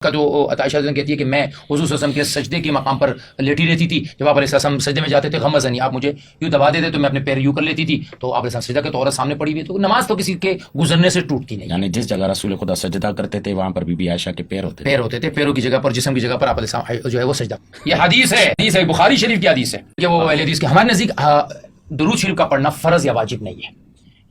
کا جو عائشہ کہتی ہے کہ میں حضور صلی اللہ علیہ وسلم کے سجدے کے مقام پر لیٹی رہتی تھی. جب آپ علیہ السلام سجدے میں جاتے تھے غمزنی، آپ مجھے یوں دبا دیتے تو میں اپنے پیر یوں کر لیتی تھی، تو آپ علیہ السلام سجدہ کے تو عورت سامنے پڑی ہوئی، تو نماز تو کسی کے گزرنے سے ٹوٹتی نہیں. یعنی جس جگہ رسول خدا سجدہ کرتے تھے وہاں پر بی بی عائشہ کے پیر ہوتے تھے، پیروں کی جگہ پر، جسم کی جگہ پر آپ علیہ السلام جو ہے وہ سجدہ. یہ حدیث ہے بخاری شریف کی حدیث ہے کہ وہ اہل حدیث کے ہمارے نزدیک درود شریف کا پڑھنا فرض یا واجب نہیں ہے.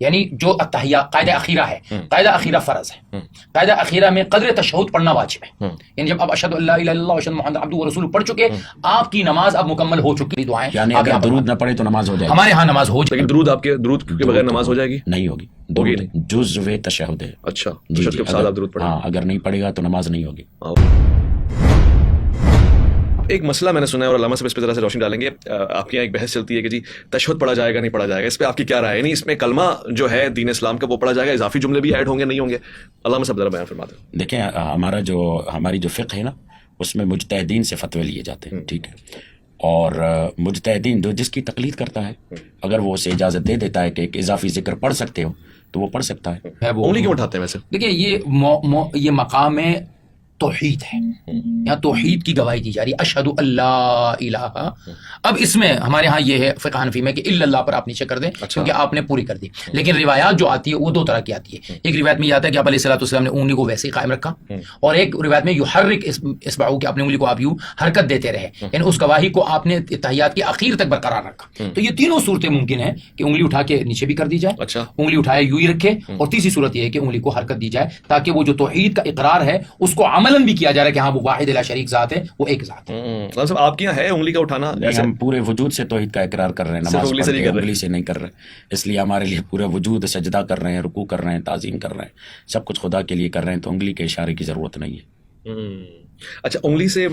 یعنی جو التحیہ قاعدہ اخیرہ ہے، قاعدہ اخیرہ فرض ہے. قاعدہ اخیرہ میں قدر تشہد پڑھنا واجب ہے. یعنی جب آپ اشہد اللہ الہ الا اللہ واشہد محمد عبدہ ورسولہ پڑھ چکے، آپ کی نماز اب مکمل ہو چکی. دعائیں یعنی اگر درود نہ پڑھے تو نماز ہو جائے گی. ہمارے ہاں نماز ہو جائے. لیکن درود کے بغیر نماز ہو جائے گی؟ نہیں ہوگی. درود جزو تشہد ہے. اچھا، جی تشہد کے بعد آپ درود پڑھیں. ہاں، اگر نہیں پڑھے گا تو نماز نہیں ہوگی. ایک مسئلہ میں نے سنا ہے اور علامہ صاحب اس پہ ذرا سے روشنی ڈالیں گے. آپ کے یہاں ایک بحث چلتی ہے کہ جی تشہد پڑھا جائے گا نہیں پڑھا جائے گا، اس پہ آپ کی کیا رائے ہے؟ یعنی اس میں کلمہ جو ہے دین اسلام کا وہ پڑھا جائے گا، اضافی جملے بھی ایڈ ہوں گے نہیں ہوں گے؟ علامہ صاحب ذرا بیان فرما دیں. دیکھیں ہماری جو فقہ ہے نا، اس میں مجتہدین سے فتوے لیے جاتے ہیں. ٹھیک ہے، اور مجتہدین جو جس کی تقلید کرتا ہے، اگر وہ اسے اجازت دے دیتا ہے کہ ایک اضافی ذکر پڑھ سکتے ہو تو وہ پڑھ سکتا ہے. انگلی کیوں اٹھاتے ہیں ویسے؟ دیکھیں یہ مقام توحید ہے، یہاں توحید کی گواہی دی جا رہی ہے، اشہد اللہ الہ. اب اس میں ہمارے ہاں یہ ہے فقہ حنفی میں کہ الا اللہ پر آپ نیچے کر دیں کیونکہ آپ نے پوری کر دی. لیکن روایات جو آتی ہے وہ دو طرح کی آتی ہے. ایک روایت میں یہ آتا ہے کہ آپ علیہ الصلوۃ والسلام نے انگلی کو ویسے ہی قائم رکھا، اور ایک روایت میں یحرک اصبعہ کہ اپنی انگلی کو آپ یوں حرکت دیتے رہے، یعنی اس گواہی کو آپ نے تحیات کے اخیر تک برقرار رکھا. تو یہ تینوں صورتیں ممکن ہیں کہ انگلی اٹھا کے نیچے بھی کر دی جائے، انگلی اٹھائے یوں ہی رکھے، اور تیسری صورت یہ ہے کہ انگلی کو حرکت دی جائے تاکہ وہ جو توحید کا اقرار ہے اس کو عملاً بھی کیا جا رہا ہے کہ ہاں وہ واحد لا شریک ذات ہے، وہ ایک ذات ہے. صاحب آپ کے یہاں ہے انگلی کا اٹھانا؟ ہم پورے وجود سے توحید کا اقرار کر رہے ہیں، نماز انگلی سے نہیں کر رہے، اس لیے ہمارے لیے پورے وجود سجدہ کر رہے ہیں، رکوع کر رہے ہیں، تعظیم کر رہے ہیں، سب کچھ خدا کے لیے کر رہے ہیں، تو انگلی کے اشارے کی ضرورت نہیں ہے. اچھا، انگلی سے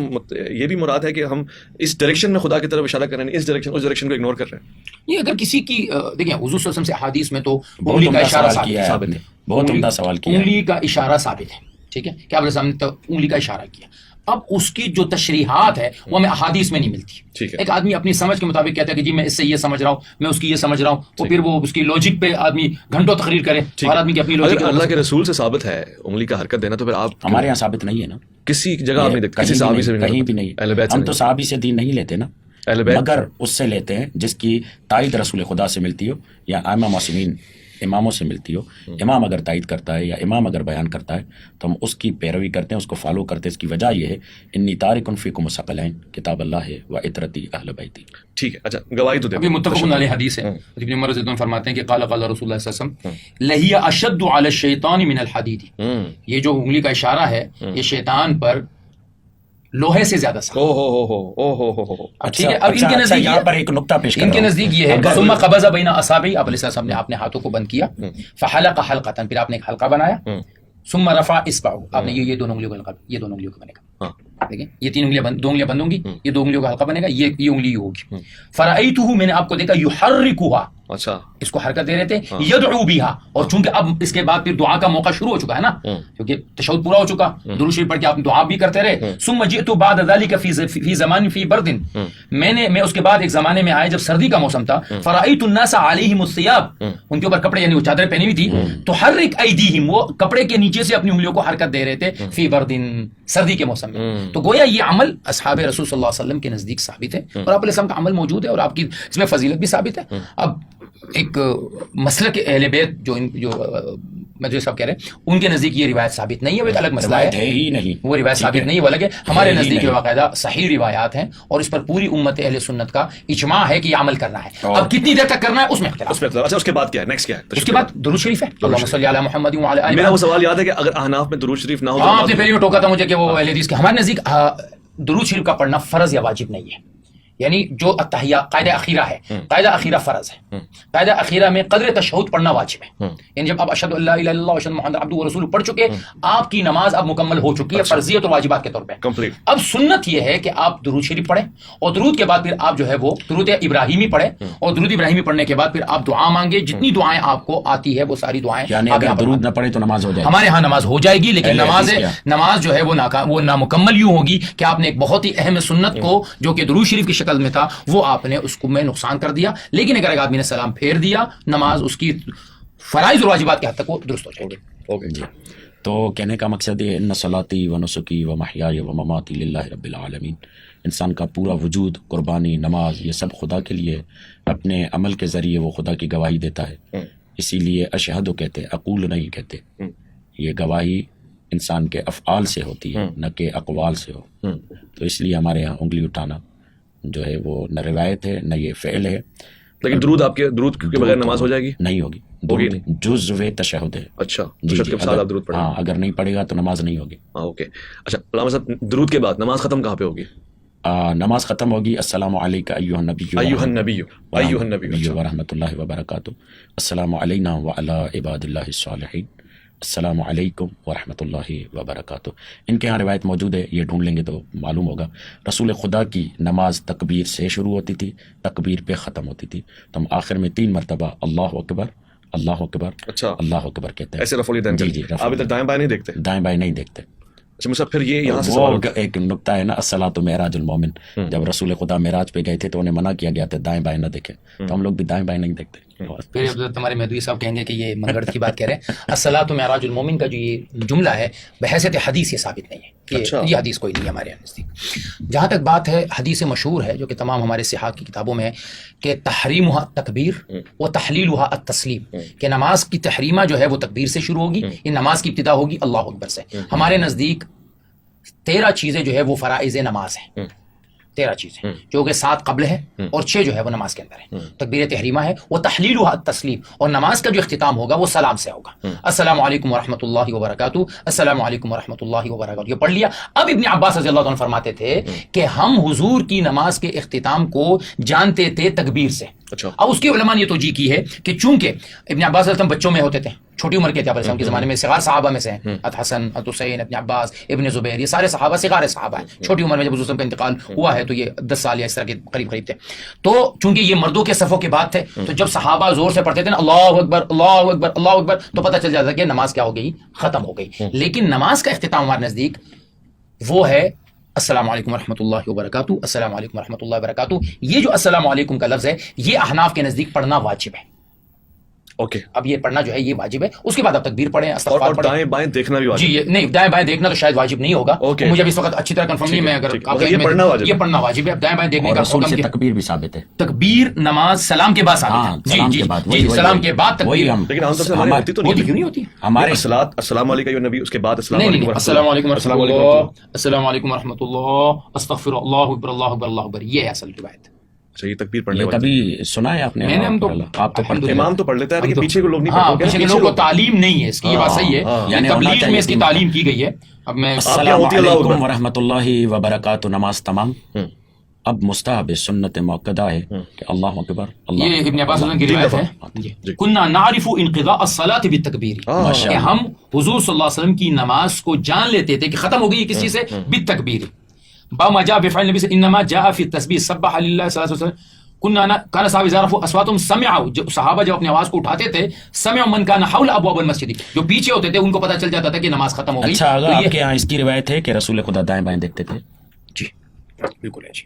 یہ بھی مراد ہے کہ ہم اس ڈائریکشن میں خدا کی طرف اشارہ کر رہے ہیں، اس ڈائریکشن کو اگنور کر رہے ہیں؟ یہ اگر کسی کی دیکھیں حضور صلی اللہ علیہ وسلم سے احادیث میں تو انگلی کا اشارہ ثابت ہے. بہت عمدہ سوال کیا. انگلی کا اشارہ ثابت ہے، ٹھیک ہے، کہ آپ نے انگلی کا اشارہ کیا. اب اس کی جو تشریحات ہے وہ ہمیں احادیث میں نہیں ملتی. ایک آدمی اپنی سمجھ کے مطابق کہتا ہے کہ جی میں اس سے یہ سمجھ رہا ہوں، میں اس کی یہ سمجھ رہا ہوں، تو پھر وہ اس کی لوجک پہ آدمی گھنٹوں تقریر کرے. ہر آدمی کی اپنی لوجک. اللہ کے رسول سے ثابت ہے انگلی کا حرکت دینا، تو پھر آپ ہمارے یہاں ثابت نہیں ہے نا، کسی جگہ آپ نہیں دیکھتے، کسی صحابی سے کہیں بھی نہیں. ہم تو صحابی سے دین نہیں لیتے نا، مگر اس سے لیتے ہیں جس کی تائید رسول خدا سے ملتی ہو یا ائمہ معصومین اماموں سے ملتی ہو. امام اگر تائید کرتا ہے یا امام اگر بیان کرتا ہے تو ہم اس کی پیروی کرتے ہیں، اس کو فالو کرتے ہیں. اس کی وجہ یہ ہے انی تارک فیکم الثقلین کتاب اللہ ہے و عترتی اہل بیتی. ٹھیک ہے. اچھا، گواہی تو ابھی متفق علیہ حدیث ہے. ابن عمر رضی اللہ عنہ فرماتے ہیں کہ قال قال رسول اللہ صلی اللہ علیہ وسلم لہی اشد علی الشیطان من الحدید. یہ جو انگلی کا اشارہ ہے یہ شیطان پر لوہے سے زیادہ سخت. ٹھیک ہے. اب ان کے نزدیک یہاں پر ایک نقطہ پیش ان کے نزدیک یہ ہے ثم قبض بین اصابعہ، آپ علیہ السلام نے اپنے ہاتھوں کو بند کیا، فحلق حلقۃ، پھر آپ نے ایک حلقہ بنایا، ثم رفع اصبعہ، آپ نے یہ دونوں انگلیوں کا حلقہ، یہ دونوں انگلیوں کا بنے گا. دیکھیں یہ تین انگلیاں دو انگلیاں بند ہوں گی، یہ دو انگلیوں کا حلقہ بنے گا، یہ انگلی ہوگی. فرأیتہ، میں نے آپ کو دیکھا، یحرکھا، اچھا اس کو حرکت دے رہے تھے، یدعو بہا، اور چونکہ اب اس کے بعد پھر دعا کا موقع شروع ہو چکا ہے نا، کیونکہ تشہد پورا ہو چکا، درود شریف پڑھ کے آپ دعا بھی کرتے رہے. ثم جئت بعد ذلك فی زمان فی برد، میں اس کے بعد ایک زمانے میں آئے جب سردی کا موسم تھا. فرأیت الناس علیہم الثیاب، ان کے اوپر کپڑے یعنی وہ چادریں پہنی ہوئی تھی، تحرک ایدیہم، وہ کپڑے کے نیچے سے اپنی انگلیوں کو حرکت دے رہے تھے، فی برد، سردی کے موسم میں. تو گویا یہ عمل اصحاب رسول صلی اللہ علیہ وسلم کے نزدیک ثابت ہے، اور آپ علیہ السلام کا عمل موجود ہے، اور آپ کی اس میں فضیلت بھی ثابت ہے. اب ایک مسلک اہل بیت جو مجھے صاحب کہہ رہے ہیں ان کے نزدیک یہ روایت ثابت نہیں ہے، وہ ایک الگ مسئلہ ہے ہی نہیں، وہ روایت ثابت نہیں ہے، وہ الگ ہے. ہمارے نزدیک باقاعدہ صحیح روایات ہیں، اور اس پر پوری امت اہل سنت کا اجماع ہے کہ یہ عمل کرنا ہے. اب کتنی دیر تک کرنا ہے اس میں اختلاف. اچھا، اس کے بعد کیا ہے؟ نیکسٹ کیا ہے؟ اس کے بعد درود شریف ہے، اللہم صلی علی محمد وعلی آلہ. میرا وہ سوال یاد ہے کہ اگر احناف میں درود شریف نہ ہو، آپ نے پہلے میں ٹوکا تھا مجھے کہ وہ اہل حدیث کے ہمارے نزدیک درود شریف کا پڑھنا فرض یا واجب نہیں ہے. یعنی جو التحیہ قاعدہ اخیرہ ہے، قاعدہ اخیرہ فرض ہے، قاعدہ اخیرہ میں قدر تشہد پڑھنا واجب ہے. یعنی جب آپ اشہد اللہ الہ الا اللہ واشہد محمد عبدہ ورسولہ پڑھ چکے، آپ کی نماز اب مکمل ہو چکی ہے فرضیت اور واجبات کے طور پہ. اب سنت یہ ہے کہ آپ درود شریف پڑھیں، اور درود کے بعد پھر آپ جو ہے وہ درود ابراہیمی پڑھیں، اور درود ابراہیمی پڑھنے کے بعد پھر آپ دعا مانگے، جتنی دعائیں آپ کو آتی ہے وہ ساری دعائیں. یعنی اگر درود نہ پڑھے تو نماز ہو جائے گی. ہمارے ہاں نماز ہو جائے گی، لیکن نماز جو ہے وہ نامکمل یوں ہوگی کہ آپ نے ایک بہت ہی اہم سنت کو جو کہ درود شریف کی شکل میں تھا وہ آپ نے اس کو میں نقصان کر دیا. لیکن اگر ایک آدمی نے سلام پھیر دیا، نماز اس کی فرائض اور واجبات کے حد تک وہ درست ہو جائے گی. اوکے جی. تو کہنے کا مقصد یہ ان صلاتی و نسکی و محیای و مماتی للہ رب العالمین، انسان کا پورا وجود، قربانی، نماز، یہ سب خدا کے لیے، اپنے عمل کے ذریعے وہ خدا کی گواہی دیتا ہے. اسی لیے اشہدو کہتے، اقول نہیں کہتے. یہ گواہی انسان کے افعال سے ہوتی ہے، نہ کہ اقوال سے ہو. تو اس لیے ہمارے یہاں انگلی اٹھانا جو ہے وہ نہ روایت ہے نہ یہ فعل ہے. لیکن درود کے بغیر نماز ہو جائے گی؟ نہیں ہوگی. درود جزو تشہد ہے. اچھا، تشہد کے ساتھ آپ درود پڑھیں. ہاں، اگر نہیں پڑھے گا تو نماز نہیں ہوگی. اوکے. اچھا علامہ صاحب، درود کے بعد نماز ختم کہاں پہ ہوگی؟ نماز ختم ہوگی السلام علیکم ایھا النبی ورحمۃ اللہ وبرکاتہ، السلام علینا وعلی عباد اللہ الصالحین، السلام علیکم ورحمۃ اللہ وبرکاتہ. ان کے ہاں روایت موجود ہے، یہ ڈھونڈ لیں گے تو معلوم ہوگا. رسول خدا کی نماز تکبیر سے شروع ہوتی تھی، تکبیر پہ ختم ہوتی تھی. تو ہم آخر میں 3 مرتبہ اللہ اکبر اللہ اکبر اچھا اللہ اکبر کہتے ہیں. ایسے رفع الیدین. جی آپ ابھی تک دائیں بائیں نہیں دیکھتے؟ دائیں بائیں نہیں دیکھتے. اچھا مصعب، پھر یہ یہاں سے وہ سوال ہوگا. ایک نقطہ ہے نا، الصلاۃ معراج المومن. جب رسول خدا معراج پہ گئے تھے تو انہیں منع کیا گیا تھا دائیں بائیں نہ دیکھیں، تو ہم لوگ بھی دائیں بائیں نہیں دیکھتے. پھر تمہارے مہدوی صاحب کہیں گے کہ یہ منگڑ کی بات کہہ رہے ہیں. الصلاۃ معراج المومن کا جو یہ جملہ ہے بحیثیت حدیث یہ ثابت نہیں ہے. یہ حدیث کوئی نہیں ہے ہمارے یہاں نزدیک. جہاں تک بات ہے، حدیث مشہور ہے جو کہ تمام ہمارے صحاح کی کتابوں میں ہے کہ تحریمھا تکبیر و تحلیلھا التسلیم، کہ نماز کی تحریمہ جو ہے وہ تکبیر سے شروع ہوگی، یہ نماز کی ابتدا ہوگی اللہ اکبر سے. ہمارے نزدیک 13 چیزیں جو ہے وہ فرائض نماز ہیں. 13 چیزیں جو کہ 7 قبل ہے اور 6 جو ہے وہ نماز کے اندر ہے. تکبیر تحریمہ ہے، وہ تحلیلھا التسلیم، اور نماز کا جو اختتام ہوگا وہ سلام سے ہوگا. السلام علیکم ورحمۃ اللہ وبرکاتہ، السلام علیکم ورحمۃ اللہ وبرکاتہ. یہ پڑھ لیا. اب ابن عباس رضی اللہ عنہ فرماتے تھے کہ ہم حضور کی نماز کے اختتام کو جانتے تھے تکبیر سے. اب اس کی علماء نے یہ توجیہ کی ہے کہ چونکہ ابن عباس رضی اللہ عنہ بچوں میں ہوتے تھے، چھوٹی عمر کے تھے، آپ کے زمانے میں صغار صحابہ میں سے ہیں، حسن، حسین، ابن عباس، ابن زبیر، یہ سارے صحابہ صغار صحابہ ہیں. چھوٹی عمر میں جب حضور کا انتقال ہوا ہے تو یہ 10 سال یا اس طرح کے قریب تھے. تو چونکہ یہ مردوں کے صفوں کے بعد تھے، تو جب صحابہ زور سے پڑھتے تھے نا اللہ اکبر اللہ اکبر اللہ اکبر، تو پتہ چل جاتا کہ نماز کیا ہو گئی، ختم ہو گئی. لیکن نماز کا اختتام ہمارے نزدیک وہ ہے السلام علیکم ورحمۃ اللہ وبرکاتہ، السلام علیکم ورحمۃ اللہ وبرکاتہ. یہ جو السلام علیکم کا لفظ ہے یہ احناف کے نزدیک پڑھنا واجب ہے. اوکے. اب یہ پڑھنا جو ہے یہ واجب ہے. اس کے بعد اب تکبیر پڑھیں، استغفار اور پڑھیں. دائیں بائیں دیکھنا بھی واجب. جی نہیں، دائیں بائیں دیکھنا تو شاید واجب نہیں ہوگا. مجھے اب اس وقت اچھی طرح کنفرم نہیں. میں اگر یہ پڑھنا واجب ہے. اب دائیں بائیں دیکھنے کا رسول حکم سے تکبیر بھی ثابت ہے. تکبیر نماز سلام کے بعد ثابت ہے. جی جی، سلام کے بعد تکبیر. لیکن عام طور سے ہماری ہوتی تو ہوتی کیوں نہیں ہوتی؟ ہمارے السلام علیکم یا نبی، اس کے بعد السلام علیکم السلام علیکم ورحمۃ اللہ، السلام علیکم ورحمۃ اللہ، استغفر اللہ اکبر اللہ اکبر اللہ اکبر. یہ ہے اصل روایت. اچھا، یہ تکبیر پڑھنے یہ کبھی سنا ہے آپ نے؟ میں نے آپ تو پڑھتے ہیں. امام تو پڑھ لیتا ہے لیکن پیچھے کے لوگ نہیں ہاں، پڑھتے. پیچھے کے لوگوں کو تعلیم نہیں ہے اس کی. یہ بات صحیح ہے، یعنی تبلیغ میں اس کی تعلیم کی گئی ہے. اب میں السلام علیکم ورحمۃ اللہ وبرکاتہ نماز تمام. اب مستحب سنت موقدہ ہے کہ اللہ اکبر اللہ. یہ ابن عباس کی روایت ہے، کنا نعرف انقضاء الصلاۃ بالتکبیر، کہ ہم حضور صلی اللہ علیہ وسلم کی نماز کو جان لیتے تھے کہ ختم ہو گئی کس چیز سے، بالتکبیر. بما جاء بفعل النبی انما جاء فی التسبیح سبح للہ صلی اللہ علیہ وسلم. کان صحابہ اذا رفعوا اصواتهم سمعوا، جو صحابہ جب اپنی آواز کو اٹھاتے تھے، سمع من کان حول ابواب المسجد، جو پیچھے ہوتے تھے ان کو پتہ چل جاتا تھا کہ نماز ختم ہو گئی. اچھا، اگر آپ کے یہاں اس کی روایت ہے کہ رسول خدا دائیں بائیں دیکھتے تھے؟ جی بالکل ہے. جی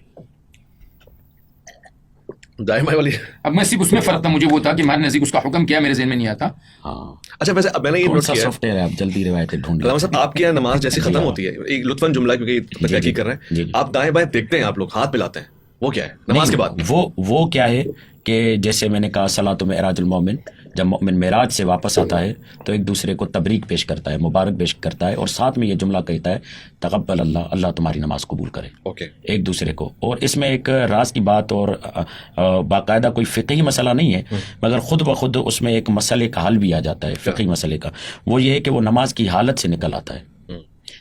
دائیں بائیں والی. اب میں صرف اس میں فرق تھا، مجھے وہ تھا کہ ہمارے نزدیک اس کا حکم کیا میرے ذہن میں نہیں آتا. ہاں. اچھا ویسے اب میں نے یہ نوٹ کیا سافٹ ویئر ہے، آپ جلدی روایتیں ڈھونڈیں. علامہ صاحب، آپ کی یہاں نماز جیسی ختم ہوتی ہے، ایک لطفاً جملہ کیونکہ تحقیق کر رہے ہیں، آپ دائیں بائیں دیکھتے ہیں، آپ لوگ ہاتھ ملاتے ہیں، وہ کیا ہے نماز کے بعد؟ وہ کیا ہے کہ جیسے میں نے کہا صلاۃ معراج المومن، جب مومن معراج سے واپس آتا ہے تو ایک دوسرے کو تبریک پیش کرتا ہے، مبارک پیش کرتا ہے، اور ساتھ میں یہ جملہ کہتا ہے تقبل اللہ، اللہ تمہاری نماز قبول کرے. اوکے. ایک دوسرے کو. اور اس میں ایک راز کی بات اور باقاعدہ کوئی فقہی مسئلہ نہیں ہے، مگر خود بخود اس میں ایک مسئلے کا حل بھی آ جاتا ہے فقہی مسئلے کا. وہ یہ ہے کہ وہ نماز کی حالت سے نکل آتا ہے.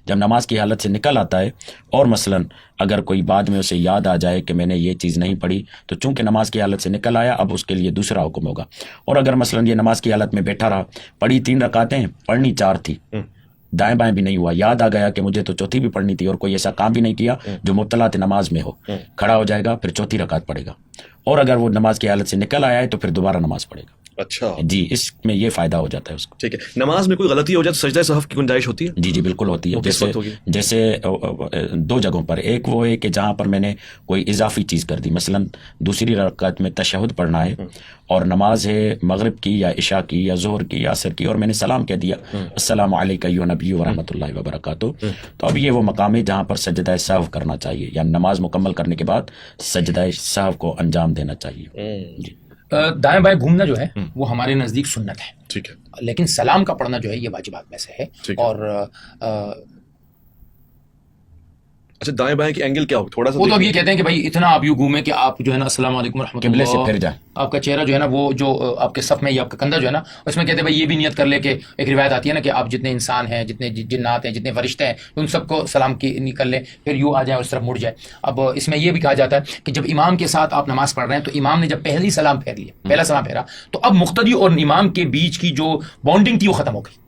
جب نماز کی حالت سے نکل آتا ہے اور مثلاً اگر کوئی بعد میں اسے یاد آ جائے کہ میں نے یہ چیز نہیں پڑھی، تو چونکہ نماز کی حالت سے نکل آیا اب اس کے لیے دوسرا حکم ہوگا. اور اگر مثلاً یہ نماز کی حالت میں بیٹھا رہا، پڑھی 3 رکعتیں، پڑھنی 4 تھی، دائیں بائیں بھی نہیں ہوا، یاد آ گیا کہ مجھے تو چوتھی بھی پڑھنی تھی، اور کوئی ایسا کام بھی نہیں کیا جو مبتلا نماز میں ہو، کھڑا ہو جائے گا، پھر چوتھی رکعت پڑھے گا. اور اگر وہ نماز کی حالت سے نکل آیا ہے تو پھر دوبارہ نماز پڑھے گا. اچھا جی, اس میں یہ فائدہ ہو جاتا ہے اس کو. ٹھیک ہے. نماز میں کوئی غلطی ہو جائے تو سجدہ سہو کی گنجائش ہوتی ہے؟ جی بالکل ہوتی ہے. جیسے 2 جگہوں پر, ایک وہ ہے کہ جہاں پر میں نے کوئی اضافی چیز کر دی, مثلا دوسری رکعت میں تشہد پڑھنا ہے اور نماز ہے مغرب کی یا عشاء کی یا ظہر کی یا عصر کی, اور میں نے سلام کہہ دیا السلام علیکم ایھا نبی ورحمۃ اللہ وبرکاتہ, تو اب یہ وہ مقام ہے جہاں پر سجدہ سہو کرنا چاہیے, یا نماز مکمل کرنے کے بعد سجدہ سہو کو انجام دینا چاہیے. جی, دائیں بائیں گھومنا جو ہے وہ ہمارے نزدیک سنت ہے, ٹھیک ہے, لیکن سلام کا پڑھنا جو ہے یہ واجبات میں سے ہے. اور اچھا, دائیں بائیں کی اینگل کیا ہو, تھوڑا سا وہ تو اب یہ کہتے ہیں کہ بھائی اتنا آپ یوں گھومیں کہ آپ جو ہے نا السلام علیکم ورحمۃ قبلے سے پھر اللہ, جائیں, آپ کا چہرہ جو ہے نا وہ جو آپ کے صف میں یا آپ کا کندھا جو ہے نا اس میں کہتے ہیں بھائی یہ بھی نیت کر لے کہ ایک روایت آتی ہے نا کہ آپ جتنے انسان ہیں, جتنے جنات ہیں, جتنے فرشتے ہیں, ان سب کو سلام کی کر لیں, پھر یوں آ جائیں اور اس طرف مڑ جائے. اب اس میں یہ بھی کہا جاتا ہے کہ جب امام کے ساتھ آپ نماز پڑھ رہے ہیں تو امام نے جب پہلی سلام پھیر لیا, پہلا سلام پھیرا, تو اب مقتدی اور امام کے بیچ کی جو بانڈنگ تھی وہ ختم ہو گئی.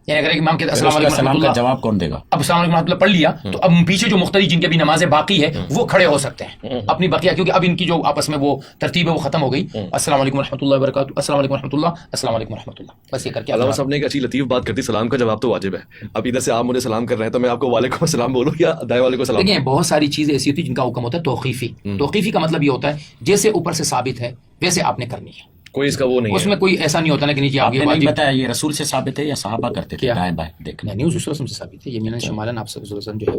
یعنی اگر امام کہتے السلام علیکم سلام کا جواب کون دے گا, اب السلام علیکم ورحمۃ اللہ پڑھ لیا, تو اب پیچھے جو مقتدی جن کے بھی نمازیں باقی ہے وہ کھڑے ہو سکتے ہیں اپنی بقیہ, کیونکہ اب ان کی جو آپس میں وہ ترتیب ہے وہ ختم ہو گئی. السلام علیکم ورحمۃ اللہ وبرکاتہ, السلام علیکم ورحمۃ اللہ, السلام علیکم ورحمۃ اللہ, بس یہ کر کے. علامہ صاحب نے ایک اچھی لطیف بات کر دی, سلام کا جواب تو واجب ہے. اب ادھر سے آپ مجھے سلام کر رہے ہیں تو میں آپ کو وعلیکم السلام بولوں یا دائیں والے کو سلام؟ دیکھیں بہت ساری چیزیں ایسی ہوتی ہیں جن کا حکم ہوتا ہے توقیفی. توقیفی کا مطلب یہ ہوتا ہے جیسے اوپر سے ثابت ہے ویسے آپ نے کرنی ہے, کوئی اس کا وہ نہیں, اس میں کوئی ایسا نہیں ہوتا نا کہ نیچے آپ نے نہیں بتایا یہ رسول سے ثابت ہے یا صحابہ کرتے تھے دائیں بائیں دیکھنا؟ نہیں, اس وسلم سے ثابت ہے, یمیناً شمالاً آپ صلی اللہ علیہ وسلم جو ہے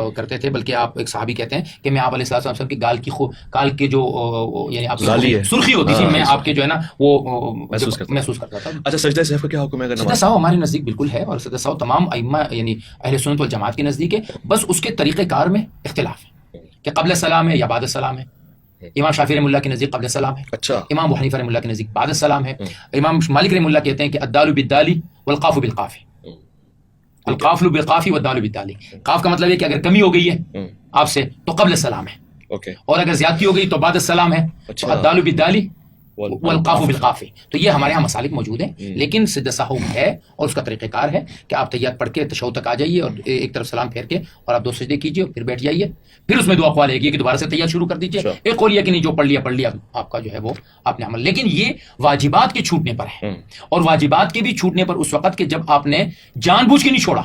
وہ کرتے تھے. بلکہ آپ ایک صحابی کہتے ہیں کہ میں آپ علیہ الصلوۃ والسلام کی گال کی جو یعنی آپ کی سرخی ہوتی تھی, میں آپ کے جو ہے نا وہ محسوس کرتا تھا. اچھا, سجدہ سہو کا کیا حکم ہے؟ سجدہ سہو ہمارے نزدیک بالکل ہے, اور سجدہ سہو تمام ائمہ یعنی اہل سنت والجماعت کے نزدیک ہے, بس اس کے طریقہ کار میں اختلاف ہے کہ قبل السلام ہے یا بعد السلام ہے. امام شافعی رحمہ اللہ کے نزدیک قبل السلام ہے, اچھا, امام ابو حنیفہ رحمہ اللہ کے نزدیک بعد السلام ہے. امام مالک رحمہ اللہ کہتے ہیں کہ الدال بالدال والقاف بالقاف, القاف بالقاف والدال بالدال. قاف کا مطلب ہے کہ اگر کمی ہو گئی ہے آپ سے تو قبل السلام ہے, اور اگر زیادتی ہو گئی تو بعد السلام ہے. تو الدال بالدال والقاف بالقاف, تو یہ ہمارے ہاں مسالک موجود ہیں. لیکن سجدہ سہو ہے اور اس کا طریقہ کار ہے کہ آپ تحیات پڑھ کے تشہد تک آ جائیے اور ایک طرف سلام پھیر کے اور آپ 2 سجدے کیجیے, پھر بیٹھ جائیے. پھر اس میں 2 اقوال ہے کہ دوبارہ سے تحیات شروع کر دیجیے. ایک قول یہ کہ نہیں جو پڑھ لیا آپ کا جو ہے وہ آپ نے عمل. لیکن یہ واجبات کے چھوٹنے پر ہے, اور واجبات کے بھی چھوٹنے پر اس وقت کہ جب آپ نے جان بوجھ کے نہیں چھوڑا,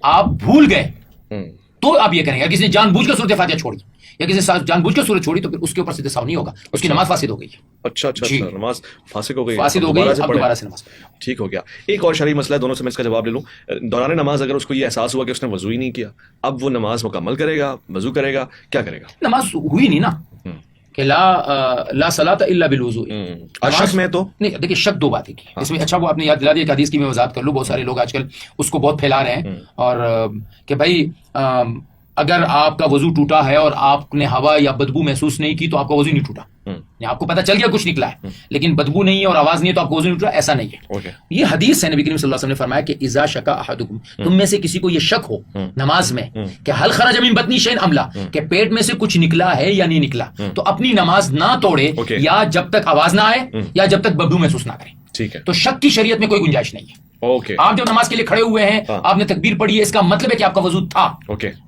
آپ بھول گئے تو آپ یہ کریں گے. کسی نے جان بوجھ کر سورۃ فاتحہ چھوڑی یا کسی نے جان بوجھ کر سورت چھوڑی تو پھر اس کے اوپر سجدہ سہو نہیں ہوگا, اس کی نماز فاسد ہو گئی. اچھا, نماز فاسد ہو گئی, اب دوبارہ سے نماز. ٹھیک ہو گیا. ایک اور شرعی مسئلہ ہے, دونوں سے میں اس کا جواب لے لوں. دوران نماز اگر اس کو یہ احساس ہوا کہ اس نے وضو ہی نہیں کیا, اب وہ نماز مکمل کرے گا, وضو کرے گا, کیا کرے گا؟ نماز ہوئی نہیں نا, کہ لا صلاۃ الا بالوضوء. شک میں تو نہیں, دیکھیے شک 2 باتیں کی اس میں. اچھا وہ آپ نے یاد دلا دیا, ایک حدیث کی میں وضاحت کر لوں. بہت سارے لوگ آج کل اس کو بہت پھیلا رہے ہیں, اور کہ بھائی اگر آپ کا وضو ٹوٹا ہے اور آپ نے ہوا یا بدبو محسوس نہیں کی تو آپ کا وضو نہیں ٹوٹا. آپ کو پتا چل گیا کچھ نکلا ہے لیکن بدبو نہیں ہے اور آواز نہیں ہے تو آپ کو وضو نہیں ٹوٹا, ایسا نہیں ہے. یہ حدیث ہے, نبی کریم صلی اللہ علیہ وسلم نے فرمایا کہ اذا شک احدکم, تم میں سے کسی کو یہ شک ہو نماز میں کہ حل خرج من بطنی شیء ام لا, کہ پیٹ میں سے کچھ نکلا ہے یا نہیں نکلا, تو اپنی نماز نہ توڑے یا جب تک آواز نہ آئے یا جب تک بدبو محسوس نہ کرے. ٹھیک ہے, تو شک کی شریعت میں کوئی گنجائش نہیں ہے. آپ جب نماز کے لیے کھڑے ہوئے ہیں, آپ نے تکبیر پڑھی ہے, اس کا مطلب ہے کہ آپ کا وضو تھا.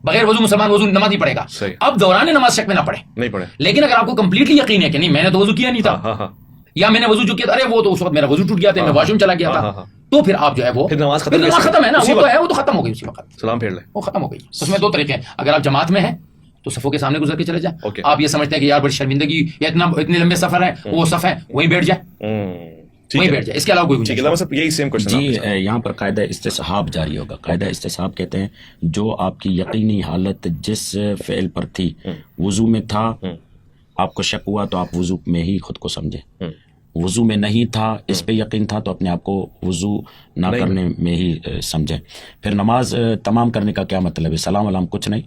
بغیر وضو مسلمان وضو نماز نہیں پڑھے گا. اب دوران نماز شک میں نہ پڑھے. لیکن اگر آپ کو کمپلیٹلی یقین ہے کہ نہیں میں نے تو وضو کیا نہیں تھا, یا میں نے وضو جو کیا ارے وہ تو اس وقت میرا وضو ٹوٹ گیا تھا, میں واش روم چلا گیا تھا, تو پھر آپ جو ہے وہ نماز ختم ہے نا, وہ تو ہے, وہ تو ختم ہو گئی اسی وقت, سلام پھیر لیں, وہ ختم ہو گئی. اس میں 2 طریقے ہیں. اگر آپ جماعت میں ہیں تو صفوں کے سامنے گزر کے چلے جائیں. آپ یہ سمجھتے ہیں کہ یار بڑی شرمندگی یا اتنے لمبے سفر ہے, وہ صف ہے وہیں بیٹھ جائے, وہیں بیٹھ جائے, اس کے علاوہ کوئی یہی سیم کوشچن. جی یہاں پر قاعدہ استصحاب جاری ہوگا. قاعدہ استصحاب کہتے ہیں جو آپ کی یقینی حالت جس فعل پر تھی, وضو میں تھا, آپ کو شک ہوا تو آپ وضو میں ہی خود کو سمجھیں. وضو میں نہیں تھا, اس پہ یقین تھا تو اپنے آپ کو وضو نہ کرنے میں ہی سمجھیں. پھر نماز تمام کرنے کا کیا مطلب ہے؟ سلام علام کچھ نہیں,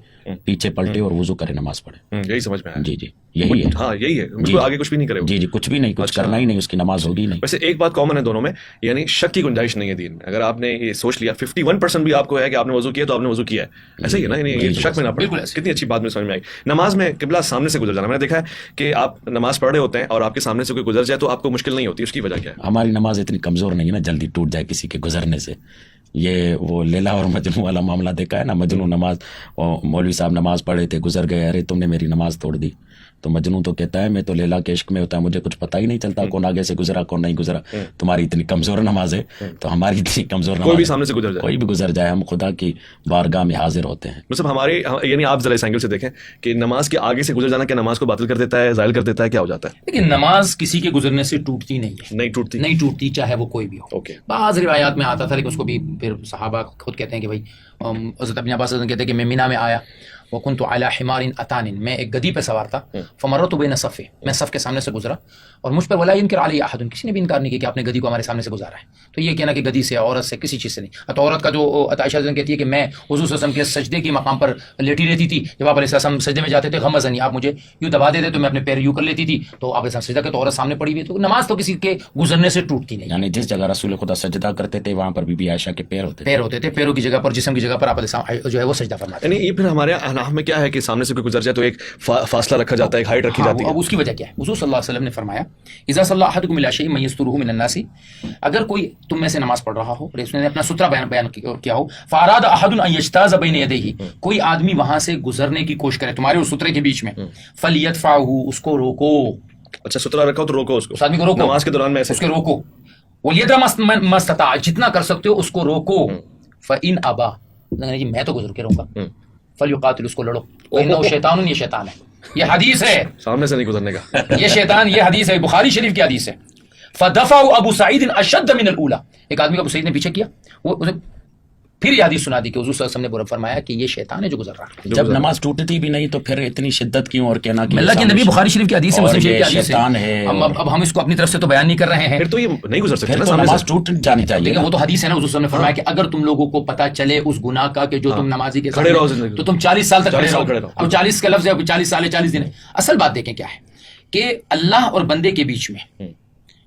پیچھے پلٹے اور وضو کرے نماز پڑھے. یہی سمجھ میں آیا. جی یہی ہے. ہاں یہی ہے, آگے کچھ بھی نہیں کرے. جی کچھ بھی نہیں, کچھ کرنا ہی نہیں, اس کی نماز ہوگی نہیں. ویسے ایک بات کامن ہے دونوں میں, یعنی شک کی گنجائش نہیں ہے دین میں. اگر آپ نے یہ سوچ لیا 51% بھی آپ کو ہے کہ آپ نے وضو کیا تو آپ نے وضو کیا ہے, ایسا ہی ہے نا, یعنی شک میں نہ پڑے. کتنی اچھی بات میں سمجھ میں آئی. نماز میں قبلہ سامنے سے گزر جانا, میں نے دیکھا ہے کہ آپ نماز پڑھ رہے ہوتے ہیں اور آپ کے سامنے سے کوئی گزر جائے تو آپ کو مشکل نہیں ہوتی, اس کی وجہ کیا ہے؟ ہماری نماز اتنی کمزور نہیں ہے نا جلدی ٹوٹ جائے کسی کے گزرنے سے. یہ وہ لیلا اور مجنو والا معاملہ دیکھا ہے نا, مجنو نماز, مولوی صاحب نماز پڑھے تھے, گزر گئے, ارے تم نے میری نماز توڑ دی. تو مجنو تو کہتا ہے میں تو لیلا کے عشق میں ہوتا ہے, مجھے کچھ پتہ ہی نہیں چلتا کون آگے سے گزرا کون نہیں گزرا. تمہاری اتنی کمزور نماز ہے تو ہماری اتنی کمزور نماز, کوئی بھی سامنے سے گزر جائے, کوئی بھی گزر جائے, ہم خدا کی بارگاہ میں حاضر ہوتے ہیں. مطلب ہمارے یعنی آپ ذرا اس اینگل سے دیکھیں کہ نماز کے آگے سے گزر جانا کیا نماز کو باطل کر دیتا ہے, زائل کر دیتا ہے, کیا ہو جاتا ہے؟ لیکن نماز کسی کے گزرنے سے ٹوٹتی نہیں ہے, نہیں ٹوٹتی چاہے وہ کوئی بھی ہو. بعض روایات میں آتا تھا لیکن اس کو بھی پھر صحابہ خود کہتے ہیں کہ بھائی, حضرت ابن عباس کہتے ہیں کہ میں مینا میں آیا, وکنت علی حمار اتان, میں ایک گدی پہ سوار تھا, فمرت بین صفے, میں صف کے سامنے سے گزرا اور مجھ پر ولا ينکر علی احد, کسی نے بھی انکار نہیں کیا کہ آپ نے گدی کو ہمارے سامنے سے گزارا ہے. تو یہ کہنا کہ گدی سے, عورت سے, کسی چیز سے نہیں. تو عورت کا جو عائشہ کہتی ہے کہ میں حضور صلی اللہ علیہ وسلم کے سجدے کے مقام پر لیٹی رہتی تھی, جب آپ علیہ السلام سجدے میں جاتے تھے غمزنی, آپ مجھے یوں دبا دیتے تو میں اپنے پیر یوں کر لیتی تھی, تو آپ ایسا سجدہ کہ تو عورت سامنے پڑی ہوئی. تو نماز تو کسی کے گزرنے سے ٹوٹتی نہیں. یعنی جس جگہ رسول خدا سجدہ کرتے تھے وہاں پر بی بی عائشہ کے پیر ہوتے تھے, پیروں کی جگہ پر, جسم کی جگہ پر آپ علیہ السلام جو ہے وہ سجدہ فرماتے ہیں. یعنی یہ پھر ہمارے احناف میں کیا ہے کہ سامنے سے کوئی گزر جائے تو ایک فاصلہ رکھا جاتا ہے, ایک ہائٹ رکھی جاتی ہے. اب اس کی وجہ کیا ہے؟ حضور صلی اللہ علیہ وسلم نے فرمایا اذا صلی احدکم الی شیء من یسترہ من الناس, اگر کوئی تم میں سے نماز پڑھ رہا ہو اور اس نے اپنا سترہ بیان کیا ہو, فاراد احد ان یجتاز بین یدیہ, کوئی آدمی وہاں سے گزرنے کی کوشش کرے تمہارے اس سترے کے بیچ میں, فلیدفعہ, اس کو روکو. اچھا سترہ رکھا ہو تو روکو اس کو, اس آدمی کو روکو نماز کے دوران میں ایسے اس کو روکو. ولیدع ما استطاع, جتنا کر سکتے ہو اس کو روکو. فإن ابا, میں تو گزر کے رہوں گا, فلیقاتل, اس کو لڑو, فإنہ شیطان, یہ شیطان ہے. یہ حدیث ہے, سامنے سے نہیں گزرنے کا, یہ شیطان, یہ حدیث ہے, بخاری شریف کی حدیث ہے. فدفعوا ابو سعید اشد من الاولى, ایک آدمی کو ابو سعید نے پیچھے کیا, وہ اسے پھر یہ حدیث سنا دی کہ حضور صلی اللہ علیہ وسلم نے فرمایا کہ یہ شیطان ہے جو گزر رہا ہے. جب نماز ٹوٹتی بھی نہیں تو پھر اتنی شدت کیوں اور کہنا کہ اللہ کے نبی, بخاری شریف کی حدیث ہے, مسلم شریف کی حدیث ہے. اب ہم اس کو اپنی طرف سے تو بیان نہیں کر رہے ہیں, پھر تو یہ نہیں گزر سکتے, نماز ٹوٹ جانی چاہیے. لیکن وہ تو حدیث ہے نا, حضور صلی اللہ علیہ وسلم نے فرمایا کہ اگر تم لوگوں کو پتہ چلے اس گناہ کا کہ جو تم نمازی کے سامنے تو تم 40 سال تک کھڑے رہو. اب 40 کا لفظ ہے, 40 سال ہے, 40 دن ہے. اصل بات دیکھیں کیا ہے کہ اللہ اور بندے کے بیچ میں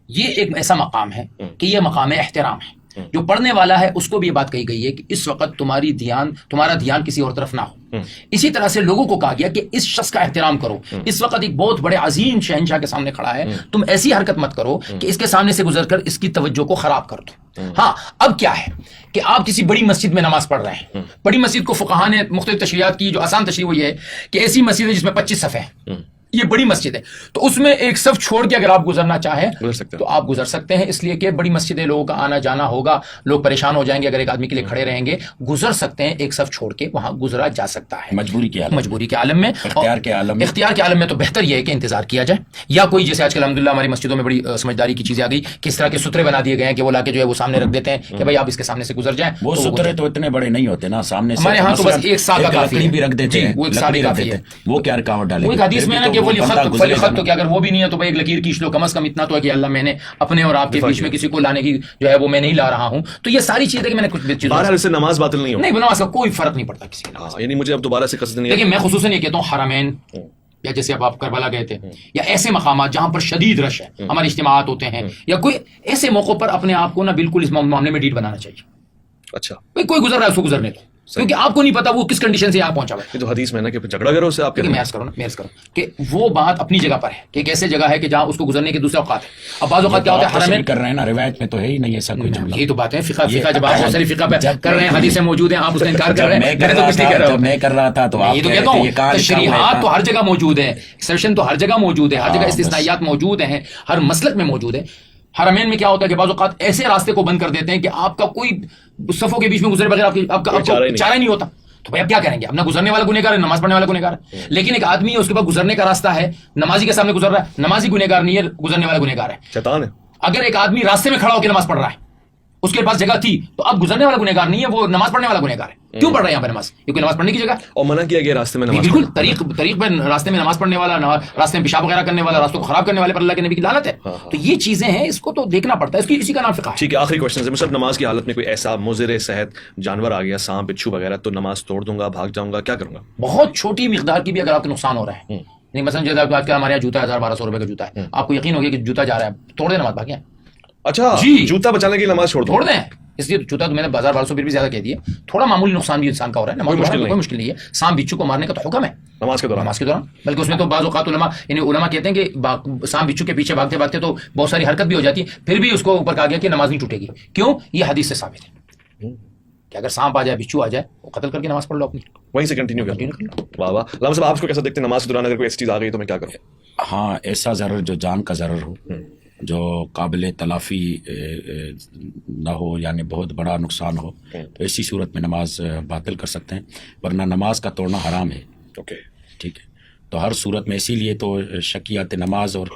یہ ایک ایسا مقام ہے کہ یہ مقام احترام ہے. جو پڑھنے والا ہے اس کو بھی یہ بات کہی گئی ہے کہ اس وقت تمہارا دھیان کسی اور طرف نہ ہو. اسی طرح سے لوگوں کو کہا گیا کہ اس شخص کا احترام کرو, اس وقت ایک بہت بڑے عظیم شہنشاہ کے سامنے کھڑا ہے, تم ایسی حرکت مت کرو کہ اس کے سامنے سے گزر کر اس کی توجہ کو خراب کر دو. ہاں اب کیا ہے کہ آپ کسی بڑی مسجد میں نماز پڑھ رہے ہیں, بڑی مسجد کو فقہاء نے مختلف تشریحات کی, جو آسان تشریح وہ یہ ہے کہ ایسی مسجد ہے جس میں 25 صف ہیں, یہ بڑی مسجد ہے, تو اس میں ایک صف چھوڑ کے اگر آپ گزرنا چاہیں تو آپ گزر سکتے ہیں, اس لیے کہ بڑی مسجدیں لوگوں کا آنا جانا ہوگا, لوگ پریشان ہو جائیں گے اگر ایک آدمی کے لیے کھڑے رہیں گے. گزر سکتے ہیں, ایک صف چھوڑ کے وہاں گزرا جا سکتا ہے مجبوری کے عالم میں. اختیار کے عالم میں تو بہتر یہ ہے کہ انتظار کیا جائے, یا کوئی جیسے آج کل الحمدللہ ہماری مسجدوں میں بڑی سمجھداری کی چیزیں آ گئی, کس طرح کے سترے بنا دیے گئے ہیں کہ وہ لا کے جو ہے وہ سامنے رکھ دیتے ہیں کہ بھائی آپ اس کے سامنے سے گزر جائیں. وہ سترے تو اتنے بڑے نہیں ہوتے نا, سامنے ہمارے ہاں تو بس ایک ساتھ لکڑی بھی رکھ دیتے ہیں, وہ ایک ساتھ کافی ہے. وہ کیا رکاوٹ ڈالے, وہ ایک حدیث میں ہے نا کہ وہ خط, تو کہ اگر وہ بھی نہیں ہے تو بھائی ایک لکیر کھینچ لو, کم از کم اتنا تو ہے کہ اللہ میں نے اپنے اور آپ کے بیچ میں کسی کو لانے کی جو ہے وہ میں نہیں لا رہا ہوں. تو یہ ساری چیزیں کہ میں نے کچھ بہرحال اس سے نماز باطل نہیں نہیں, نماز کا کوئی فرق نہیں پڑتا کسی کا. یعنی مجھے اب دوبارہ سے قصد نہیں ہے, لیکن میں خصوصاً یہ کہتا ہوں حرمین, یا جیسے اب آپ کربلا گئے تھے, یا ایسے مقامات جہاں پر شدید رش ہے, ہمارے اجتماعات ہوتے ہیں, یا کوئی ایسے موقع پر اپنے آپ کو نا بالکل اس معاملے میں ڈیٹ بنانا چاہیے. اچھا کوئی گزر رہا ہے اس کو گزرنے دو, کیونکہ آپ کو نہیں پتا وہ کس کنڈیشن سے یہاں پہنچا ہوا ہے. تو حدیث میں نا کہ جھگڑا کرو اس سے, آپ محض کرو کہ وہ بات اپنی جگہ پر ہے کہ ایک ایسے جگہ ہے کہ جہاں اس کو گزرنے کے دوسرے اوقات ہے. اب بعض اوقات کیا ہوتا ہے حرمین کر رہے ہیں نا, روایت میں تو ہے ہی نہیں ایسا کوئی جملہ. یہی تو بات ہے, فقہ جب آپ بہت ساری فقہ پہ کر رہے ہیں, حدیثیں موجود ہیں, آپ اس کا انکار کر رہے ہیں. میں کر رہا تھا تو آپ تو کہتا ہوں تشریحات تو ہر جگہ موجود ہے, ایکسیپشن تو ہر جگہ موجود ہے, ہر جگہ استثنائیات موجود ہیں, ہر مسلک میں موجود ہے. حرمین میں کیا ہوتا ہے کہ بعض اوقات ایسے راستے کو بند کر دیتے ہیں کہ آپ کا کوئی صفوں کے بیچ میں گزرے بغیر آپ کا چارہ نہیں ہوتا. تو بھائی اب کیا کریں گے, اب نہ گزرنے والا گنہگار ہے, نماز پڑھنے والا گنہگار ہے. لیکن ایک آدمی ہے, اس کے پاس گزرنے کا راستہ ہے, نمازی کے سامنے گزر رہا ہے, نمازی گنہگار نہیں ہے, گزرنے والا گنہگار ہے, شیطان ہے. اگر ایک آدمی راستے میں کھڑا ہو کے نماز پڑھ رہا ہے, اس کے پاس جگہ تھی, تو اب گزرنے والا گنہگار نہیں ہے, وہ نماز پڑھنے والا گنہگار ہے. کیوں پڑھ رہا ہے یہاں پہ نماز, کیونکہ نماز پڑھنے کی جگہ, اور منع کیا گیا راستے میں نماز. بالکل طریق پہ راستے میں نماز پڑھنے والا, راستے میں پیشاب وغیرہ کرنے والا, راستوں کو خراب کرنے والے پر اللہ کے نبی کی لعنت ہے. تو یہ چیزیں ہیں, اس کو تو دیکھنا پڑتا ہے, اسی کا نام فقہ ہے. ٹھیک ہے, آخری کوشچن ہے, مثلا نماز کی حالت میں کوئی ایسا مضر صحت جانور آ گیا, سانپ بچھو وغیرہ, تو نماز توڑ دوں گا, بھاگ جاؤں گا, کیا کروں گا؟ بہت چھوٹی مقدار کی بھی اگر آپ کو نقصان ہو رہا ہے, یعنی مثلا جیسے آج کل ہمارے یہاں جوتا 1000-1200 روپے کا جوتا ہے, آپ کو یقین ہو گیا کہ جوتا جا رہا ہے, توڑ دیں نماز, بھاگیں. اچھا جی, جوتا بچانے کی نماز چھوڑ دیں. اس لیے جوتا تو میں نے 1000-1200 بھی زیادہ کہہ دیا, تھوڑا معمولی نقصان بھی انسان کا ہو رہا ہے, نماز کوئی مشکل نہیں ہے. سانپ بچھو کو مارنے کا تو حکم ہے نماز کے دوران, بلکہ اس میں تو بعض اوقات علماء کہتے ہیں کہ سانپ بچھو کے پیچھے بھاگتے بھاگتے تو بہت ساری حرکت بھی ہو جاتی ہے, پھر بھی اس کو اوپر کہا گیا کہ نماز نہیں ٹوٹے گی. کیوں؟ یہ حدیث سے ثابت ہے. کہ اگر سانپ آ جائے بچھو آ جائے وہ قتل کر کے نماز پڑھ لو اپنی, وہیں سے کنٹینیو کر لو. واہ واہ. علامہ صاحب آپ اس کو کیسا دیکھتے ہیں, نماز کے دوران اگر کوئی ایسی چیز آ گئی تو میں کیا کروں؟ ہاں, ایسا ضرر جو جان کا ضرر ہو, جو قابل تلافی نہ ہو, یعنی بہت بڑا نقصان ہو, تو ایسی صورت میں نماز باطل کر سکتے ہیں, ورنہ نماز کا توڑنا حرام ہے. اوکے ٹھیک ہے, تو ہر صورت میں اسی لیے تو شکیات نماز اور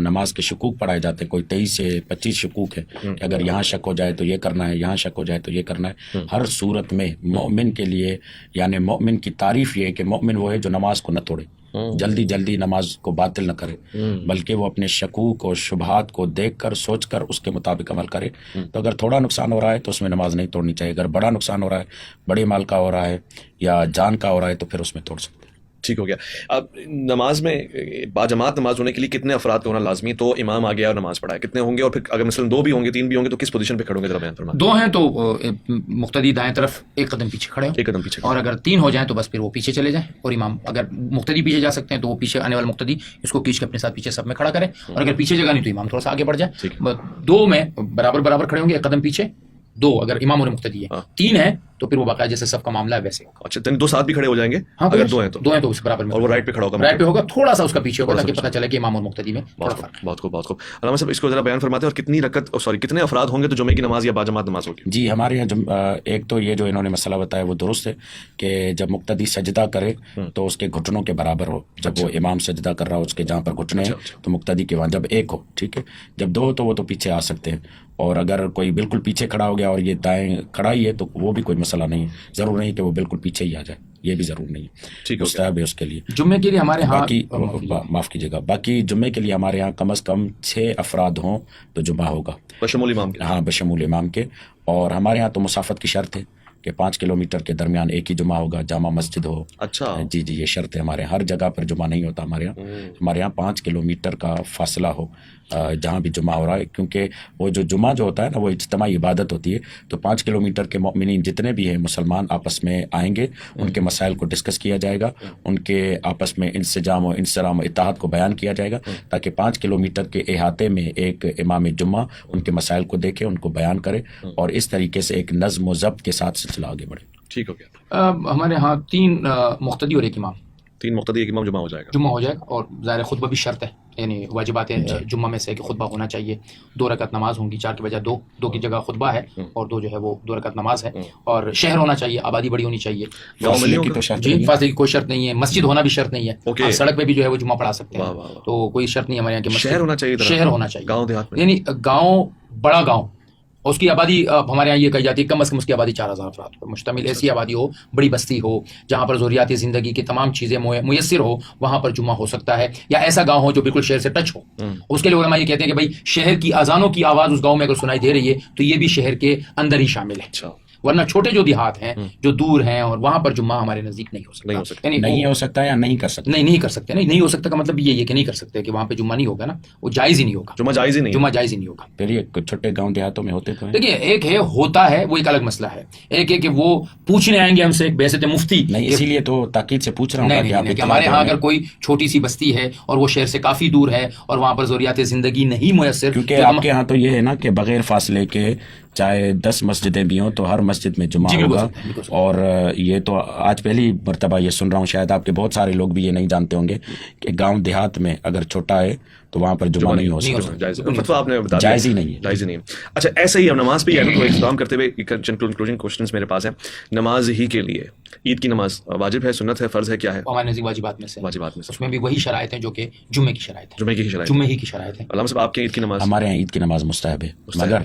نماز کے شکوک پڑھائے جاتے ہیں. کوئی 23 سے 25 شکوک ہے کہ اگر یہاں شک ہو جائے تو یہ کرنا ہے, یہاں شک ہو جائے تو یہ کرنا ہے. ہر صورت میں مومن کے لیے, یعنی مومن کی تعریف یہ ہے کہ مومن وہ ہے جو نماز کو نہ توڑے, جلدی جلدی نماز کو باطل نہ کرے, بلکہ وہ اپنے شکوک اور شبہات کو دیکھ کر سوچ کر اس کے مطابق عمل کرے. تو اگر تھوڑا نقصان ہو رہا ہے تو اس میں نماز نہیں توڑنی چاہیے. اگر بڑا نقصان ہو رہا ہے, بڑے مال کا ہو رہا ہے یا جان کا ہو رہا ہے, تو پھر اس میں توڑ سکتے ہیں. ٹھیک ہو گیا. اب نماز میں باجماعت نماز ہونے کے لیے کتنے افراد کا ہونا لازمی؟ تو امام آ گیا اور نماز پڑھائے, کتنے ہوں گے؟ اور پھر اگر مثلا 2 بھی ہوں گے, 3 بھی ہوں گے, تو کس پوزیشن پہ کھڑے ہوں گے؟ ذرا بیان فرمائیں. 2 ہیں تو مقتدی دائیں طرف ایک قدم پیچھے کھڑے ہوں, ایک قدم پیچھے, اور اگر 3 ہو جائیں تو بس پھر وہ پیچھے چلے جائیں, اور امام اگر مقتدی پیچھے جا سکتے ہیں تو وہ پیچھے آنے والا مقتدی اس کو کھینچ کے اپنے ساتھ پیچھے سب میں کھڑا کرے, اور اگر پیچھے جگہ نہیں تو امام تھوڑا سا آگے بڑھ جائے. 2 میں برابر کھڑے ہوں گے, ایک قدم پیچھے, 2 اگر امام اور مقتدی ہے, 3 ہے تو پھر وہ باقاعدہ جیسے سب کا معاملہ ہے ویسے ہوگا. اچھا, 2 ساتھ بھی کھڑے ہو جائیں گے اگر 2 ہیں تو؟ 2 ہیں تو اس برابر میں, اور وہ رائٹ پہ کھڑا ہوگا, رائٹ پہ ہوگا, تھوڑا سا اس کا پیچھے ہوگا تاکہ پتہ چلے کہ امام اور مقتدی میں تھوڑا فرق ہے. بہت خوب. علامہ صاحب اس کو ذرا بیان فرماتے ہیں, اور کتنی رکعت کتنے افراد ہوں گے تو جمعے کی نماز یا باجماعت نماز ہوگی؟ جی, ہمارے یہاں ایک تو یہ جو انہوں نے مسئلہ بتایا وہ درست ہے کہ جب مقتدی سجدہ کرے تو اس کے گھٹنوں کے برابر ہو. جب وہ امام سجدہ کر رہا ہو اس کے جہاں پر گھٹنے ہیں تو مقتدی کے وہاں, جب 1 ہو ٹھیک ہے, جب 2 ہو تو وہ تو پیچھے آ سکتے ہیں. اور اگر کوئی بالکل پیچھے کھڑا ہو گیا اور یہ دائیں کھڑا ہی ہے تو وہ بھی کوئی مسئلہ نہیں ہے, ضرور نہیں کہ وہ بالکل پیچھے ہی آ جائے, یہ بھی ضرور نہیں ہے, مستحب ہے اس کے لیے. جمعے کے لیے ہمارے ہاں باقی معاف کیجیے گا, باقی جمعے کے لیے ہمارے ہاں کم از کم 6 افراد ہوں تو جمعہ ہوگا بشمول امام کے. ہاں, بشمول امام کے. اور ہمارے ہاں تو مسافت کی شرط ہے کہ 5 کلومیٹر کے درمیان ایک ہی جمعہ ہوگا, جامع مسجد ہو. اچھا جی, یہ شرط ہے ہمارے. ہر جگہ پر جمعہ نہیں ہوتا ہمارے یہاں 5 کلومیٹر کا فاصلہ ہو جہاں بھی جمعہ ہو رہا ہے, کیونکہ وہ جو جمعہ جو ہوتا ہے نا وہ اجتماعی عبادت ہوتی ہے. تو 5 کلومیٹر کے مومنین جتنے بھی ہیں مسلمان آپس میں آئیں گے, ان کے مسائل کو ڈسکس کیا جائے گا, ان کے آپس میں انسجام و انصرام و اتحاد کو بیان کیا جائے گا, تاکہ 5 کلومیٹر کے احاطے میں ایک امام جمعہ ان کے مسائل کو دیکھے, ان کو بیان کرے, اور اس طریقے سے ایک نظم و ضبط کے ساتھ سلسلہ آگے بڑھے. ٹھیک ہو گیا. ہمارے ہاں 3 مقتدی اور 1 امام. 3 مقتدی 1 امام جمعہ ہو جائے گا. جمعہ ہو جائے گا, اور ظاہر خطبہ بھی شرط ہے, یعنی واجبات جمعہ میں سے کہ خطبہ ہونا چاہیے. 2 رکعت نماز ہوں گی, 4 کے بجائے 2 کی جگہ خطبہ ہے, اور 2 جو ہے وہ 2 رکعت نماز ہے. اور شہر ہونا چاہیے, آبادی بڑی ہونی چاہیے. فاصلے کی تو شرط جی, فاصلے کی کوئی شرط نہیں ہے. مسجد ہونا بھی شرط نہیں ہے, آپ سڑک پہ بھی جو ہے وہ جمعہ پڑھا سکتے ہیں, تو کوئی شرط نہیں ہمارے یہاں کہ شہر ہونا چاہیے. شہر ہونا چاہیے, گاؤں دیہات میں, یعنی گاؤں, بڑا گاؤں, اس کی آبادی ہمارے یہاں یہ کہی جاتی ہے کم از کم اس کی آبادی 4000 افراد پر مشتمل ایسی آبادی ہو, بڑی بستی ہو, جہاں پر ضروریات زندگی کی تمام چیزیں میسر ہو, وہاں پر جمعہ ہو سکتا ہے. یا ایسا گاؤں ہو جو بالکل شہر سے ٹچ ہو, اس کے لیے علماء یہ کہتے ہیں کہ بھائی شہر کی اذانوں کی آواز اس گاؤں میں اگر سنائی دے رہی ہے تو یہ بھی شہر کے اندر ہی شامل ہے. ورنہ چھوٹے جو دیہات ہیں جو دور ہیں اور وہاں پر جمعہ ہمارے نزدیک نہیں ہو سکتا. یعنی نہیں ہو سکتا یا نہیں کر سکتے, نہیں کر سکتے. نہیں ہو سکتا کا مطلب یہ ہے کہ نہیں کر سکتے, کہ وہاں پہ جمعہ نہیں ہوگا نا, وہ جائز ہی نہیں ہوگا. جمعہ جائز ہی نہیں ہوگا. پھر یہ چھوٹے گاؤں دیہاتوں میں ہوتے تو ہیں. دیکھیے, ایک ہے ہوتا ہے وہ ایک الگ مسئلہ ہے, ایک ہے کہ وہ پوچھنے آئیں گے ہم سے ایک بحثت مفتی. نہیں, اسی لیے تو تاکید سے پوچھ رہا ہوں کہ ہمارے ہاں اگر کوئی چھوٹی سی بستی ہے اور وہ شہر سے کافی دور ہے اور وہاں پر ضروریات زندگی نہیں میسر, کیونکہ آپ کے ہاں تو یہ ہے نا کہ بغیر فاصلے کے چاہے 10 مسجدیں بھی ہوں تو ہر مسجد میں جمعہ ہوگا. اور یہ تو آج پہلی مرتبہ یہ سن رہا ہوں, شاید آپ کے بہت سارے لوگ بھی یہ نہیں جانتے ہوں گے کہ گاؤں دیہات میں اگر چھوٹا ہے تو وہاں پر جمعہ نہیں ہو سکتا, جائز ہی نہیں. اچھا, ایسے ہی اب نماز پہ تو اختتام کرتے ہوئے کنکلوژن کوسچنز میرے پاس ہیں. نماز ہی کے لیے عید کی نماز واجب ہے, سنت ہے, فرض ہے, کیا ہے؟ ہمارے نزدیک واجبات میں سے اس میں بھی وہی شرائط ہیں جو کہ جمعے کی شرائط ہے. جمعے ہی کی شرائط ہے. علامہ صاحب آپ کے عید کی نماز؟ ہمارے یہاں عید کی نماز مستحب ہے, مگر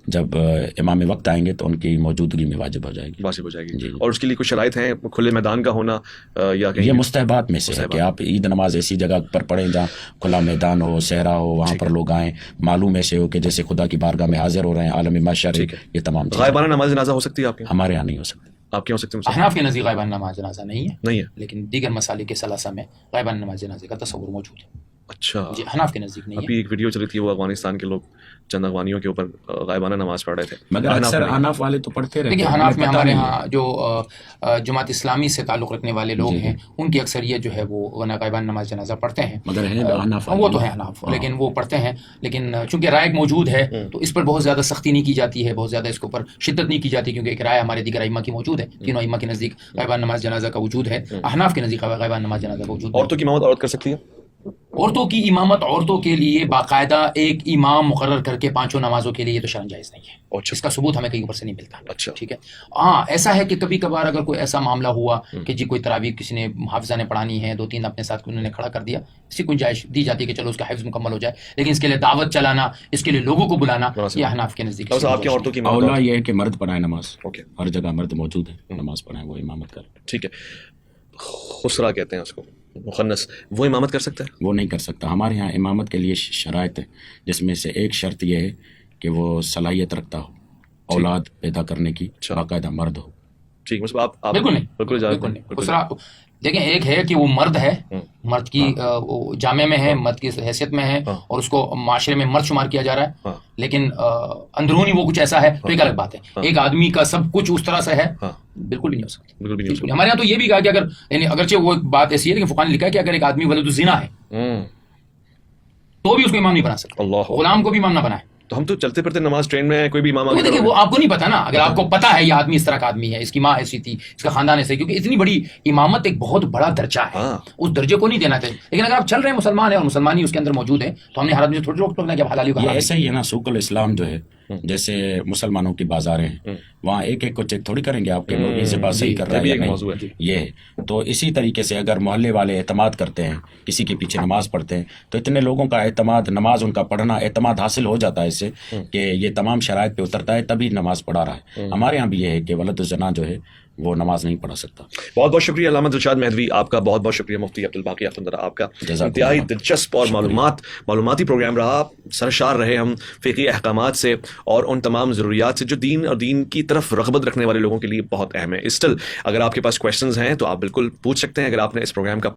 جب امام وقت آئیں گے تو ان کی موجودگی میں واجب ہو جائے گی. جی. اور اس کے لیے کچھ شرائط ہیں, کھلے میدان کا ہونا یا یہ مستحبات میں سے ہے کہ آپ عید نماز ایسی جگہ پر پڑھیں جہاں کھلا میدان ہو, صحرا ہو, وہاں پر لوگ آئیں, معلوم ایسے ہو کہ جیسے خدا کی بارگاہ میں حاضر ہو رہے ہیں, عالم محشر. یہ تمام غائبانہ نماز جنازہ ہو سکتی ہے آپ کے؟ ہمارے یہاں نہیں ہو سکتی. آپ کے ہو سکتے ہیں؟ احناف کے نزدیک غائبانہ نماز جنازہ نہیں ہے, لیکن دیگر مسالک کے ثلاثہ میں غائبانہ نماز جنازے کا تصور موجود ہے. اچھا جی حناف کے نزدیک نہیں ہے. ابھی ایک ویڈیو چلی تھی وہ افغانستان کے لوگ چند افغانیوں کے اوپر غائبانہ نماز پڑھ رہے تھے, مگر اکثر حناف والے تو پڑھتے رہتے ہیں. دیکھیے حناف میں ہمارے ہاں جو جماعت اسلامی سے تعلق رکھنے والے لوگ ہیں ان کی اکثریت جو ہے وہ غائبانہ نماز جنازہ پڑھتے ہیں, مگر وہ تو ہے حناف, لیکن وہ پڑھتے ہیں. لیکن چونکہ رائے موجود ہے تو اس پر بہت زیادہ سختی نہیں کی جاتی ہے, بہت زیادہ اس کے اوپر شدت نہیں کی جاتی, کیونکہ ایک رائے ہمارے دیگر ائمہ کی موجود ہے, تینوں ائمہ کے نزدیک غائبانہ نماز جنازہ کا وجود ہے. حناف کے نزدیک غائبانہ نماز جنازہ کا وجود ہے. عورتوں کی امامت عورت کر سکتی ہے؟ عورتوں کی امامت عورتوں کے لیے باقاعدہ ایک امام مقرر کر کے پانچوں نمازوں کے لیے تو شرعاً جائز نہیں ہے. اس کا ثبوت ہمیں کہیں اوپر سے نہیں ملتا. اچھا ٹھیک ہے. ہاں ایسا ہے کہ کبھی کبھار اگر کوئی ایسا معاملہ ہوا کہ جی کوئی تراویح کسی نے حافظہ نے پڑھانی ہے, 2-3 اپنے ساتھ انہوں نے کھڑا کر دیا, اسی گنجائش دی جاتی ہے کہ چلو اس کا حفظ مکمل ہو جائے, لیکن اس کے لیے دعوت چلانا, اس کے لیے لوگوں کو بلانا, یہ حناف کے نزدیک آپ کی عورتوں کی اولا یہ ہے کہ مرد پڑھائے نماز. ہر جگہ مرد موجود ہے, نماز پڑھائیں, وہ امامت کریں. ٹھیک ہے. خسرا کہتے ہیں اس کو, مخنث, وہ امامت کر سکتا ہے؟ وہ نہیں کر سکتا. ہمارے ہاں امامت کے لیے شرائط ہے, جس میں سے ایک شرط یہ ہے کہ وہ صلاحیت رکھتا ہو, اولاد پیدا کرنے کی, باقاعدہ مرد ہو. ٹھیک, مطلب آپ بالکل نہیں. خسرا دیکھیں, ایک ہے کہ وہ مرد ہے, مرد کی جامع میں ہے, مرد کی حیثیت میں ہے, اور اس کو معاشرے میں مرد شمار کیا جا رہا ہے, لیکن اندرونی وہ کچھ ایسا ہے تو ایک الگ بات ہے. ایک آدمی کا سب کچھ اس طرح سے ہے, بالکل بھی نہیں ہو سکتا. بالکل. ہمارے یہاں تو یہ بھی کہا کہ اگر یعنی اگرچہ وہ ایک بات ایسی ہے, لیکن فقہاء نے لکھا ہے کہ اگر ایک آدمی ولد الزنا ہے تو بھی اس کو امام نہیں بنا سکتا, غلام کو بھی امام نہ بنائے. تو ہم تو چلتے پھرتے نماز ٹرین میں کوئی بھی امام آگے, دیکھیں وہ آپ کو نہیں پتا نا. اگر آپ کو پتا ہے یہ آدمی اس طرح کا آدمی ہے, اس کی ماں ایسی تھی, اس کا خاندان ایسے, کیونکہ اتنی بڑی امامت ایک بہت بڑا درجہ ہے, اس درجے کو نہیں دینا چاہیے. لیکن اگر آپ چل رہے ہیں مسلمان ہیں اور مسلمانی اس کے اندر موجود ہیں تو ہم نے ہر آدمی سے تھوڑی روک ٹوکنا کہ حلالی کا ایسا ہی ہے نا. سوق الاسلام جو ہے, جیسے مسلمانوں کی بازاریں ہیں, وہاں ایک ایک کو چیک تھوڑی کریں گے آپ کے لوگ سے بات صحیح کر رہے ہیں یا نہیں. یہ ہے تو اسی طریقے سے اگر محلے والے اعتماد کرتے ہیں, کسی کے پیچھے نماز پڑھتے ہیں, تو اتنے لوگوں کا اعتماد, نماز ان کا پڑھنا اعتماد حاصل ہو جاتا ہے اس سے کہ یہ تمام شرائط پہ اترتا ہے, تبھی نماز پڑھا رہا ہے. ہمارے یہاں بھی یہ ہے کہ ولد الزنا جو ہے وہ نماز نہیں پڑھا سکتا. بہت بہت شکریہ علامہ دلشاد مہدوی, آپ کا بہت بہت شکریہ. مفتی عبدالباقی اختر, آپ کا انتہائی دلچسپ اور معلوماتی پروگرام رہا. سرشار رہے ہم فقہی احکامات سے اور ان تمام ضروریات سے جو دین اور دین کی طرف رغبت رکھنے والے لوگوں کے لیے بہت اہم ہے. اسٹل اگر آپ کے پاس کویشچنز ہیں تو آپ بالکل پوچھ سکتے ہیں. اگر آپ نے اس پروگرام کا